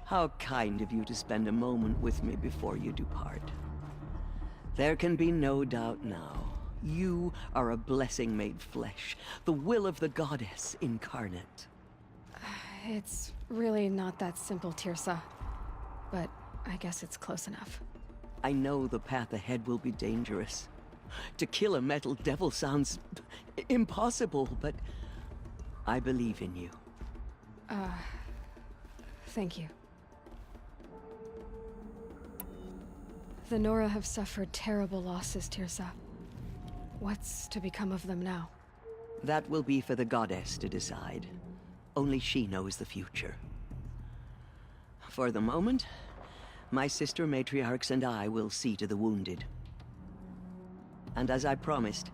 How kind of you to spend a moment with me before you depart. There can be no doubt now. You are a blessing made flesh, the will of the goddess incarnate. It's really not that simple, Tirsa. But I guess it's close enough. I know the path ahead will be dangerous. To kill a metal devil sounds impossible, but I believe in you. Thank you. The Nora have suffered terrible losses, Tirsa. What's to become of them now? That will be for the goddess to decide. Only she knows the future. For the moment, my sister matriarchs and I will see to the wounded. And as I promised,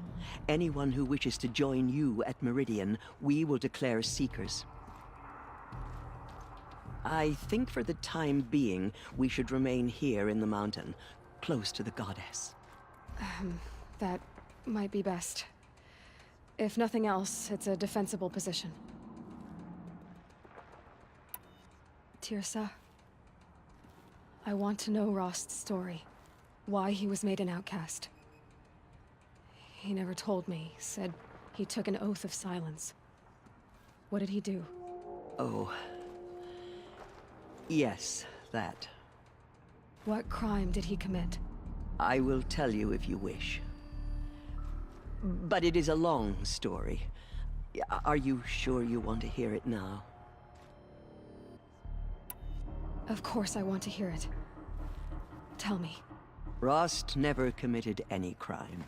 anyone who wishes to join you at Meridian, we will declare seekers. I think for the time being, we should remain here in the mountain, close to the goddess. That might be best. If nothing else, it's a defensible position. Tirsa, I want to know Rast's story. Why he was made an outcast. He never told me, said he took an oath of silence. What did he do? Oh. Yes, that. What crime did he commit? I will tell you if you wish. But it is a long story. Are you sure you want to hear it now? Of course I want to hear it. Tell me. Rast never committed any crime.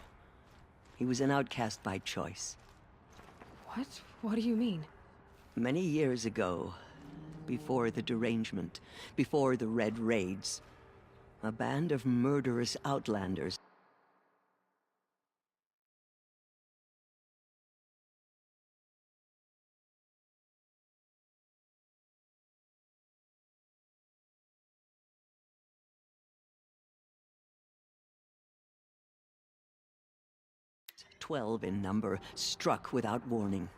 He was an outcast by choice. What? What do you mean? Many years ago, before the derangement, before the Red Raids, a band of murderous outlanders "12 in number, struck without warning.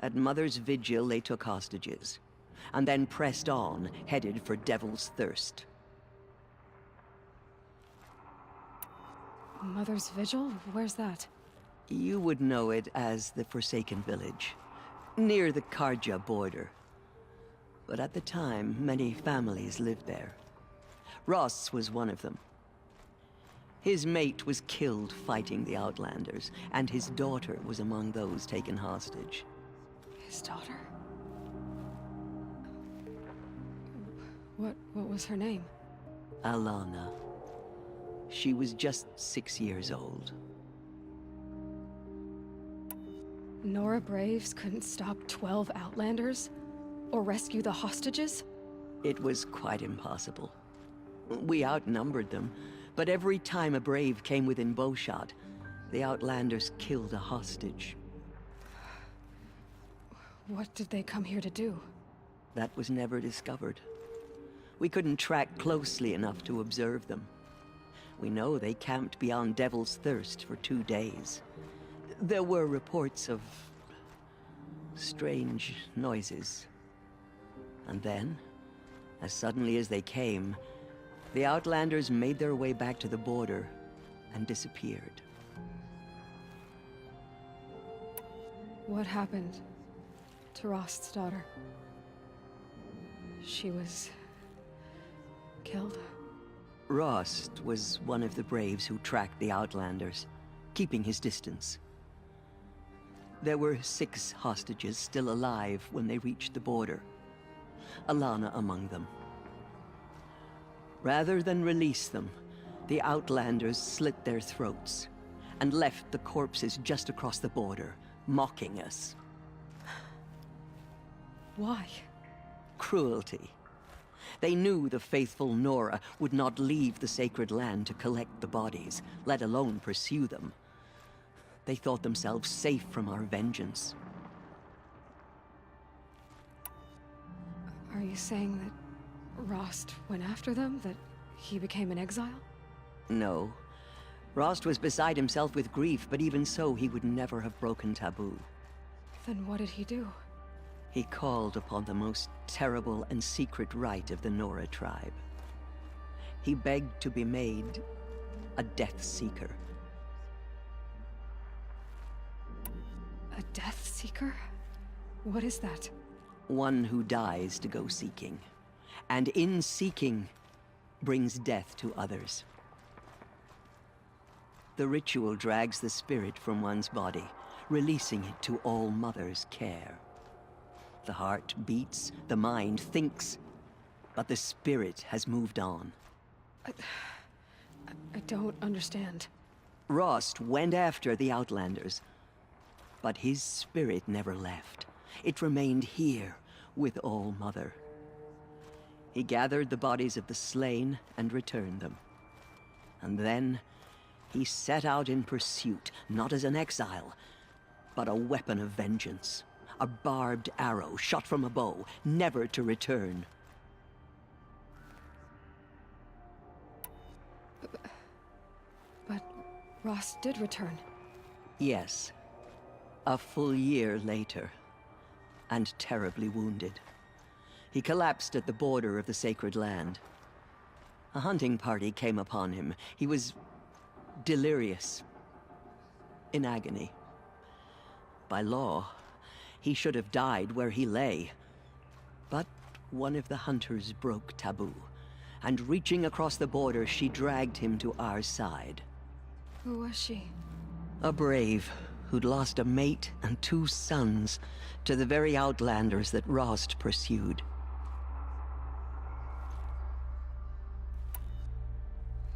At Mother's Vigil, they took hostages, and then pressed on, headed for Devil's Thirst. Mother's Vigil? Where's that? You would know it as the Forsaken Village, near the Karja border. But at the time, many families lived there. Ross was one of them. His mate was killed fighting the Outlanders, and his daughter was among those taken hostage. His daughter? What was her name? Alana. She was just 6 years old. Nora Braves couldn't stop 12 Outlanders? Or rescue the hostages? It was quite impossible. We outnumbered them, but every time a Brave came within bowshot, the Outlanders killed a hostage. What did they come here to do? That was never discovered. We couldn't track closely enough to observe them. We know they camped beyond Devil's Thirst for 2 days. There were reports of strange noises. And then, as suddenly as they came, the Outlanders made their way back to the border and disappeared. What happened to Rost's daughter? She was killed? Rost was one of the Braves who tracked the Outlanders, keeping his distance. There were 6 hostages still alive when they reached the border, Alana among them. Rather than release them, the Outlanders slit their throats and left the corpses just across the border, mocking us. Why? Cruelty. They knew the faithful Nora would not leave the sacred land to collect the bodies, let alone pursue them. They thought themselves safe from our vengeance. Are you saying that Rost went after them? That he became an exile? No. Rost was beside himself with grief, but even so, he would never have broken taboo. Then what did he do? He called upon the most terrible and secret rite of the Nora tribe. He begged to be made a Death Seeker. A Death Seeker? What is that? One who dies to go seeking, and in seeking, brings death to others. The ritual drags the spirit from one's body, releasing it to All Mother's care. The heart beats, the mind thinks, but the spirit has moved on. I don't understand. Rast went after the Outlanders, but his spirit never left. It remained here with All Mother. He gathered the bodies of the slain and returned them. And then he set out in pursuit, not as an exile, but a weapon of vengeance. A barbed arrow shot from a bow, never to return. But Rast did return. Yes. A full year later, and terribly wounded. He collapsed at the border of the sacred land. A hunting party came upon him. He was delirious, in agony. By law, he should have died where he lay. But one of the hunters broke taboo, and reaching across the border, she dragged him to our side. Who was she? A brave who'd lost a mate and 2 sons to the very Outlanders that Rast pursued.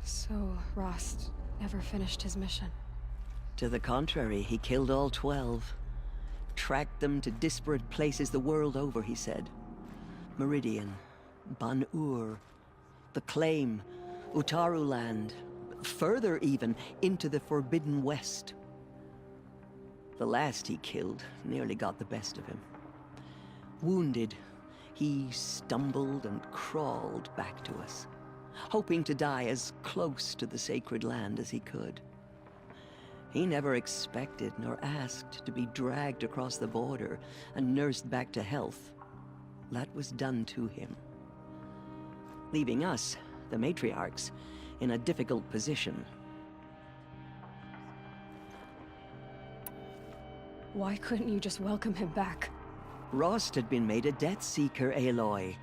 So Rast never finished his mission. To the contrary, he killed all 12. Tracked them to disparate places the world over, he said. Meridian, Ban-Ur, the Claim, Utaru Land, further even, into the Forbidden West. The last he killed nearly got the best of him. Wounded, he stumbled and crawled back to us, hoping to die as close to the sacred land as he could. He never expected nor asked to be dragged across the border and nursed back to health. That was done to him, leaving us, the matriarchs, in a difficult position. Why couldn't you just welcome him back? Rast had been made a Death Seeker, Aloy.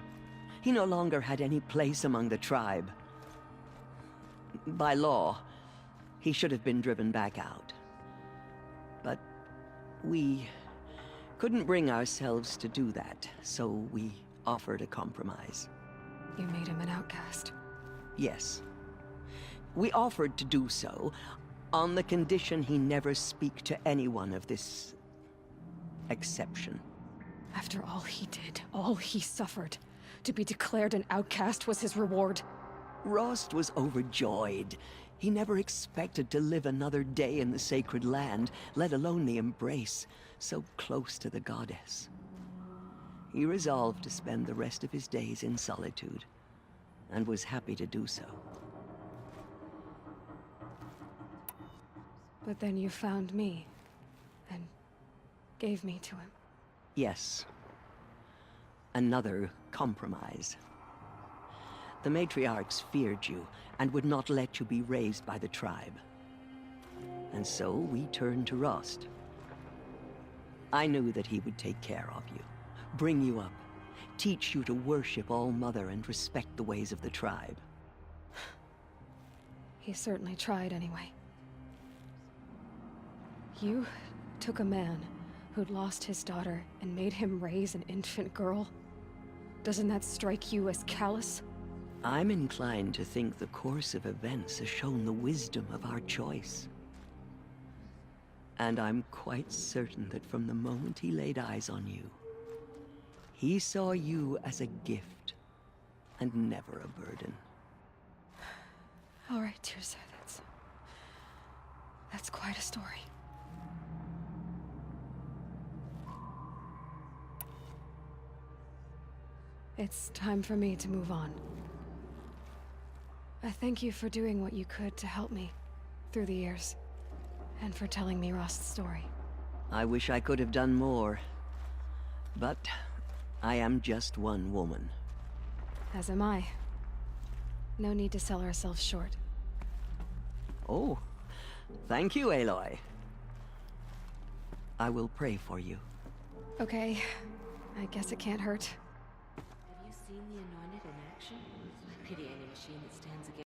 He no longer had any place among the tribe. By law, he should have been driven back out. But we couldn't bring ourselves to do that, so we offered a compromise. You made him an outcast. Yes. We offered to do so on the condition he never speak to anyone of this exception. After all he did, all he suffered, to be declared an outcast was his reward. Rast was overjoyed. He never expected to live another day in the sacred land, let alone the embrace, so close to the goddess. He resolved to spend the rest of his days in solitude, and was happy to do so. But then you found me, and gave me to him. Yes. Another compromise. The matriarchs feared you, and would not let you be raised by the tribe. And so we turned to Rast. I knew that he would take care of you, bring you up, teach you to worship All Mother and respect the ways of the tribe. He certainly tried anyway. You took a man who'd lost his daughter and made him raise an infant girl? Doesn't that strike you as callous? I'm inclined to think the course of events has shown the wisdom of our choice. And I'm quite certain that from the moment he laid eyes on you, he saw you as a gift, and never a burden. All right, Tirsa, that's quite a story. It's time for me to move on. I thank you for doing what you could to help me through the years, and for telling me Rast's story. I wish I could have done more. But I am just one woman. As am I. No need to sell ourselves short. Oh, thank you, Aloy. I will pray for you. Okay. I guess it can't hurt. Have you seen the Anointed in action? I pity any machine that stands against